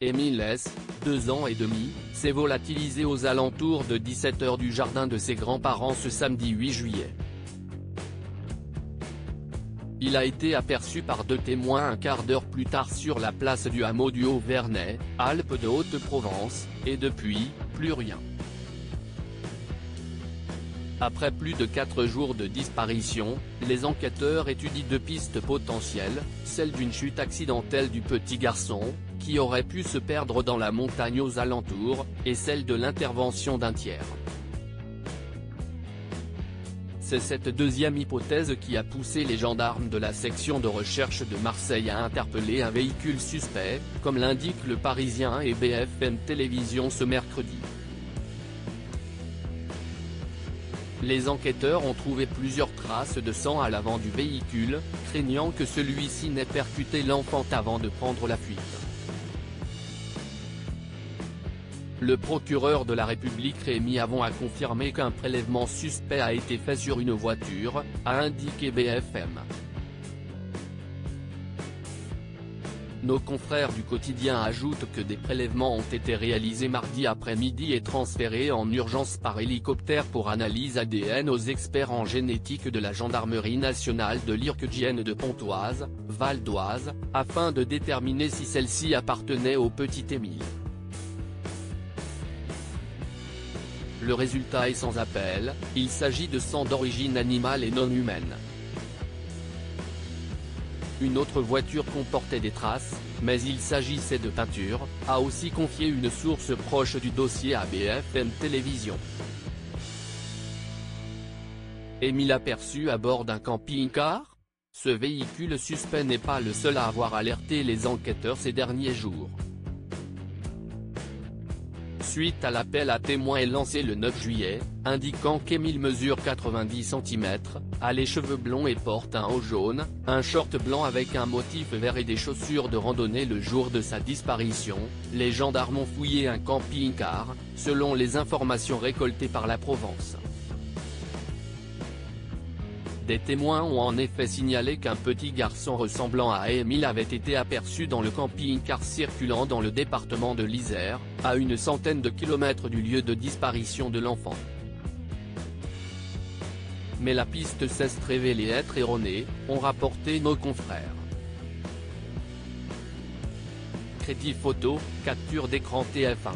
Émile S., 2 ans et demi, s'est volatilisé aux alentours de 17 h du jardin de ses grands-parents ce samedi 8 juillet. Il a été aperçu par 2 témoins un quart d'heure plus tard sur la place du hameau du Haut-Vernay, Alpes de Haute-Provence, et depuis, plus rien. Après plus de 4 jours de disparition, les enquêteurs étudient 2 pistes potentielles, celle d'une chute accidentelle du petit garçon, qui aurait pu se perdre dans la montagne aux alentours, et celle de l'intervention d'un tiers. C'est cette deuxième hypothèse qui a poussé les gendarmes de la section de recherche de Marseille à interpeller un véhicule suspect, comme l'indique Le Parisien et BFM Télévision ce mercredi. Les enquêteurs ont trouvé plusieurs traces de sang à l'avant du véhicule, craignant que celui-ci n'ait percuté l'enfant avant de prendre la fuite. Le procureur de la République Rémy Avon a confirmé qu'un prélèvement suspect a été fait sur une voiture, a indiqué BFM. Nos confrères du quotidien ajoutent que des prélèvements ont été réalisés mardi après-midi et transférés en urgence par hélicoptère pour analyse ADN aux experts en génétique de la gendarmerie nationale de l'Irquedienne de Pontoise, Val d'Oise, afin de déterminer si celle-ci appartenait au petit Émile. Le résultat est sans appel, il s'agit de sang d'origine animale et non humaine. Une autre voiture comportait des traces, mais il s'agissait de peinture, a aussi confié une source proche du dossier à BFM Télévision. Émile aperçu à bord d'un camping-car ? Ce véhicule suspect n'est pas le seul à avoir alerté les enquêteurs ces derniers jours. Suite à l'appel à témoins lancé le 9 juillet, indiquant qu'Émile mesure 90 cm, a les cheveux blonds et porte un haut jaune, un short blanc avec un motif vert et des chaussures de randonnée le jour de sa disparition, les gendarmes ont fouillé un camping-car, selon les informations récoltées par la Provence. Des témoins ont en effet signalé qu'un petit garçon ressemblant à Émile avait été aperçu dans le camping-car circulant dans le département de l'Isère, à une centaine de kilomètres du lieu de disparition de l'enfant. Mais la piste s'est révélée être erronée, ont rapporté nos confrères. Crédit photo, capture d'écran TF1.